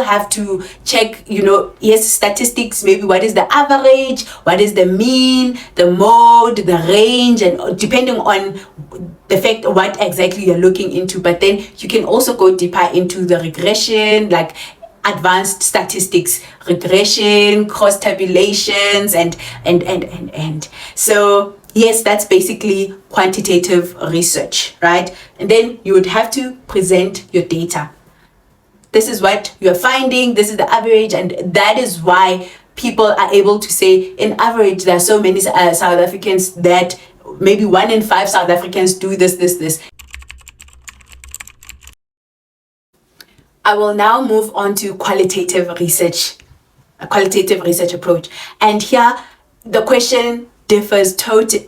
have to check, yes, statistics, maybe what is the average, what is the mean, the mode, the range, and depending on the fact what exactly you're looking into. But then you can also go deeper into the regression, like advanced statistics, regression, cross tabulations, and so yes, that's basically quantitative research, right? And then you would have to present your data. This is what you're finding, this is the average, and that is why people are able to say, in average, there are so many South Africans that maybe 1 in 5 South Africans do this. I will now move on to qualitative research, a qualitative research approach. And here, the question differs totally,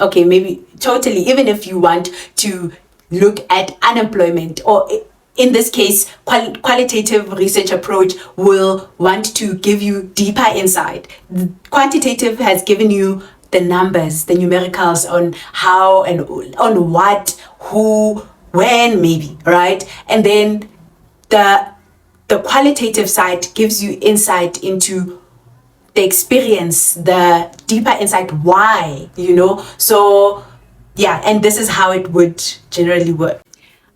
even if you want to look at unemployment, or in this case, qualitative research approach will want to give you deeper insight. Quantitative has given you the numbers, the numericals on how and on what, who, when, maybe, right? And then the qualitative side gives you insight into the experience, the deeper insight, why, so yeah, and this is how it would generally work.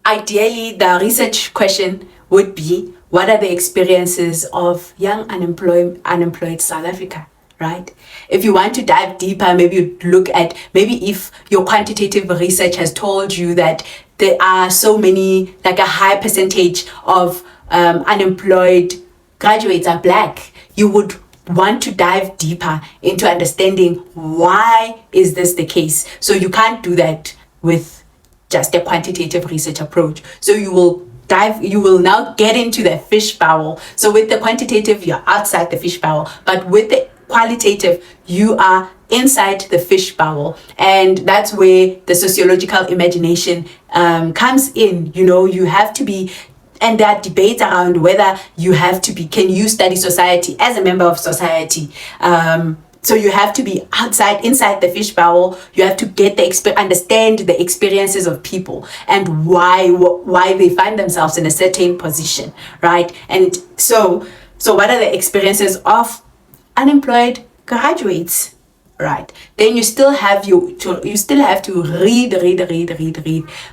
Ideally, the research question would be, what are the experiences of young unemployed South Africa, right? If you want to dive deeper, maybe you look at, maybe if your quantitative research has told you that there are so many, like a high percentage of unemployed graduates are Black, you would want to dive deeper into understanding why is this the case. So you can't do that with just a quantitative research approach. So you will now get into the fish bowl. So with the quantitative, you're outside the fish bowl, but with the qualitative, you are inside the fish bowl. And that's where the sociological imagination comes in. You have to be, and there are debates around whether you have to be, can you study society as a member of society? So you have to be inside the fish bowl. You have to get understand the experiences of people and why they find themselves in a certain position, right? And so what are the experiences of unemployed graduates, right? Then you still have to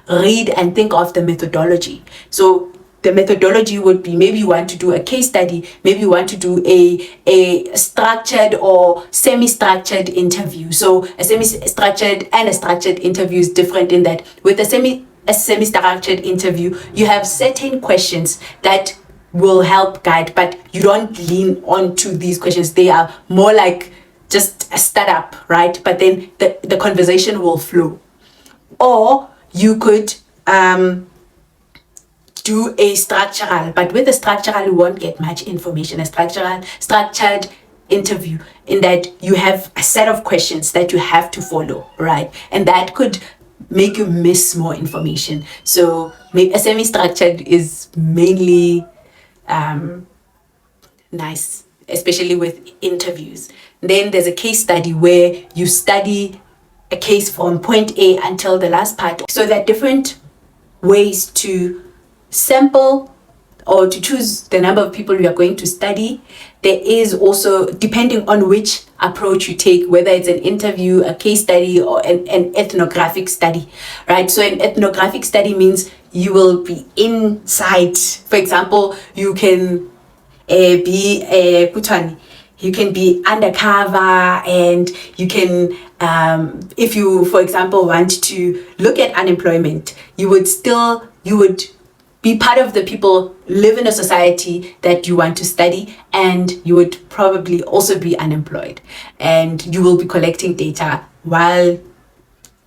read and think of the methodology. So the methodology would be, maybe you want to do a case study, maybe you want to do a structured or semi-structured interview. So a semi-structured and a structured interview is different in that with a semi-structured interview, you have certain questions that will help guide, but you don't lean onto these questions. They are more like just a startup, right? But then the conversation will flow. Or you could do a structural, but with a structural you won't get much information. A structured interview, in that you have a set of questions that you have to follow, right? And that could make you miss more information. So maybe a semi-structured is mainly nice, especially with interviews. Then there's a case study where you study a case from point A until the last part. So there are different ways to sample or to choose the number of people you are going to study. There is also, depending on which approach you take, whether it's an interview, a case study, or an ethnographic study, right? So an ethnographic study means you will be inside. For example, you can you can be undercover, and you can, if you, for example, want to look at unemployment, you would be part of the people, live in a society that you want to study, and you would probably also be unemployed, and you will be collecting data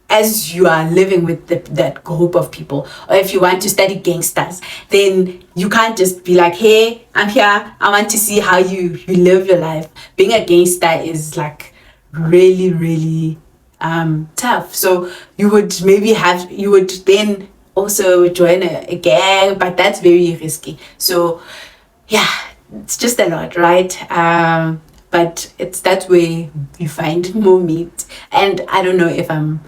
as you are living with that group of people. Or if you want to study gangsters, then you can't just be like, hey, I'm here, I want to see how you live your life. Being a gangster is like really, really tough. So you would then also join a gang, but that's very risky. So yeah, it's just a lot, right? But that's where you find more meat. And I don't know if I'm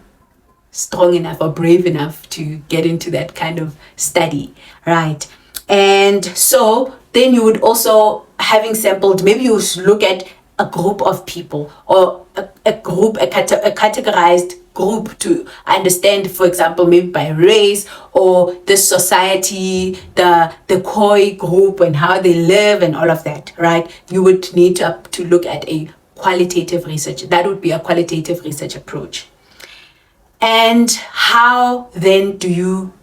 strong enough or brave enough to get into that kind of study, right? And so then you would also having sampled, maybe you look at a group of people or a categorized group to understand, for example, maybe by race or the society, the Khoi group and how they live and all of that, right? You would need to look at a qualitative research. That would be a qualitative research approach. And how then do you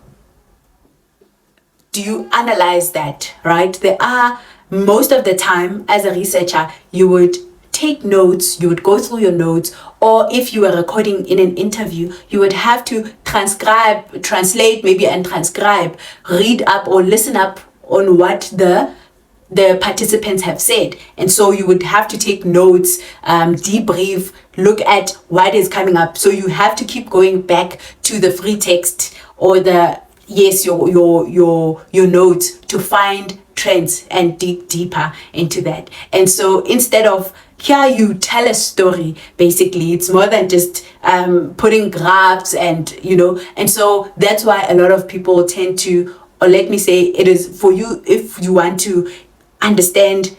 analyze that, right? There are, most of the time as a researcher, you would take notes, you would go through your notes, or if you were recording in an interview, you would have to translate maybe and transcribe, read up or listen up on what the participants have said. And so you would have to take notes, debrief, look at what is coming up. So you have to keep going back to the free text or your notes to find trends and dig deeper into that. And so instead of here you tell a story, basically it's more than just putting graphs and and so that's why a lot of people tend to, or let me say, it is for you, if you want to understand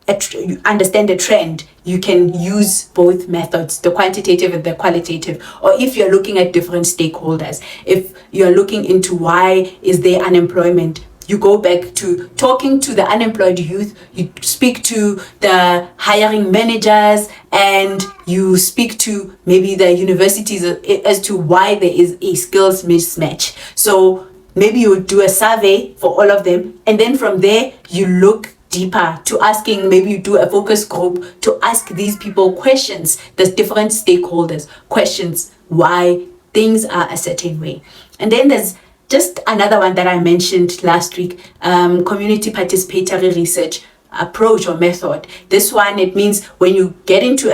a trend, you can use both methods, the quantitative and the qualitative. Or if you're looking at different stakeholders, if you're looking into why is there unemployment, you go back to talking to the unemployed youth, you speak to the hiring managers, and you speak to maybe the universities as to why there is a skills mismatch. So maybe you would do a survey for all of them, and then from there you look deeper to asking, maybe you do a focus group to ask these people questions, the different stakeholders questions, why things are a certain way. And then there's just another one that I mentioned last week, community participatory research approach or method. This one, it means when you get into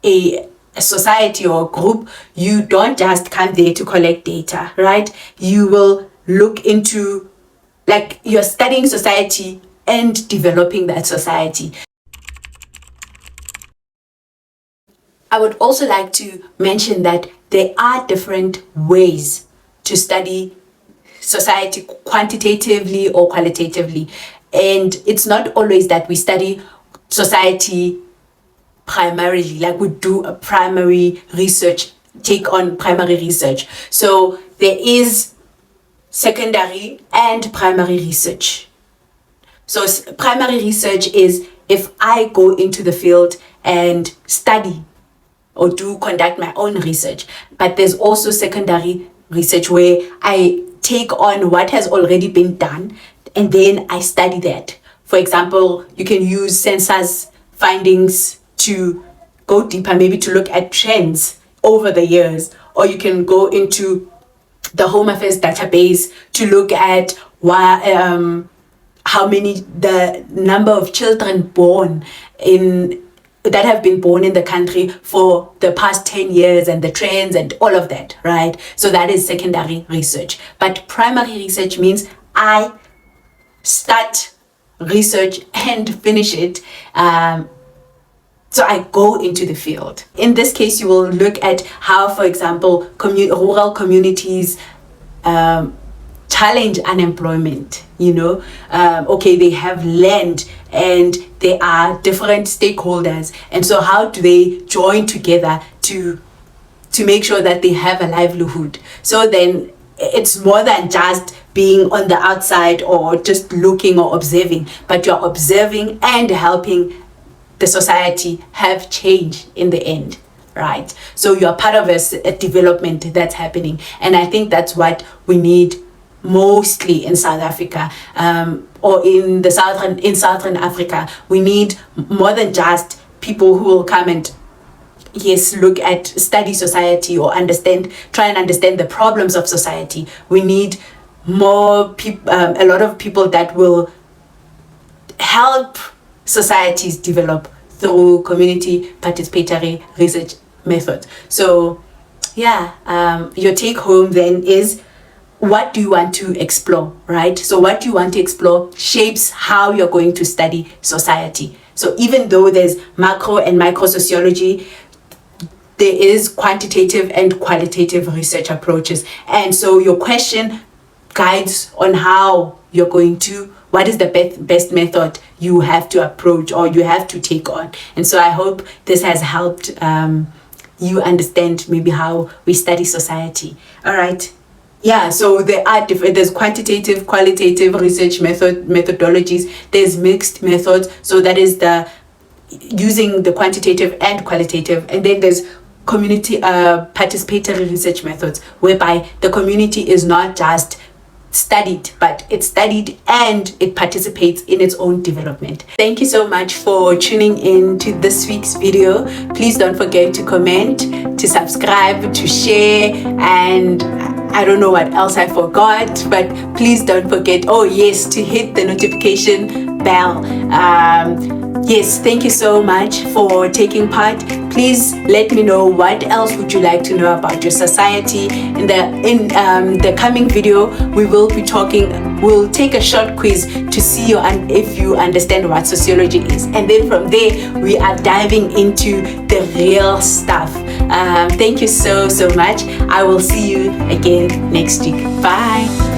a society or a group, you don't just come there to collect data, right? You will look into, like, you're studying society and developing that society. I would also like to mention that there are different ways to study society, quantitatively or qualitatively. And it's not always that we study society primarily, like we do a primary research, take on primary research. So there is secondary and primary research. So primary research is if I go into the field and study or conduct my own research. But there's also secondary research where I take on what has already been done and then I study that. For example, you can use census findings to go deeper, maybe to look at trends over the years, or you can go into the Home Affairs database to look at the number of children born that have been born in the country for the past 10 years and the trends and all of that, right? So that is secondary research. But primary research means I start research and finish it. So I go into the field. In this case, you will look at how, for example, rural communities challenge unemployment. Okay, they have land and there are different stakeholders, and so how do they join together to make sure that they have a livelihood? So then it's more than just being on the outside or just looking or observing, but you're observing and helping the society have change in the end, right? So you're part of a development that's happening, and I think that's what we need mostly in South Africa, or in Southern Africa. We need more than just people who will come and study society or try and understand the problems of society. We need more people, a lot of people that will help societies develop through community participatory research methods. So your take home then is, what do you want to explore, right? So what you want to explore shapes how you're going to study society. So even though there's macro and micro sociology, there is quantitative and qualitative research approaches. And so your question guides on how you're going to, what is the best method you have to approach or you have to take on. And so I hope this has helped you understand maybe how we study society. All right. Yeah, so there are different, there's quantitative, qualitative research methodologies, there's mixed methods, so that is the using the quantitative and qualitative, and then there's community participatory research methods, whereby the community is not just studied, but it's studied and it participates in its own development. Thank you so much for tuning in to this week's video. Please don't forget to comment, to subscribe, to share, and I don't know what else I forgot, but please don't forget, oh yes, to hit the notification bell. Yes, thank you so much for taking part. Please let me know what else would you like to know about your society. In the coming video, we will be talking, we'll take a short quiz to see if you understand what sociology is. And then from there, we are diving into the real stuff. Thank you so much. I will see you again next week. Bye.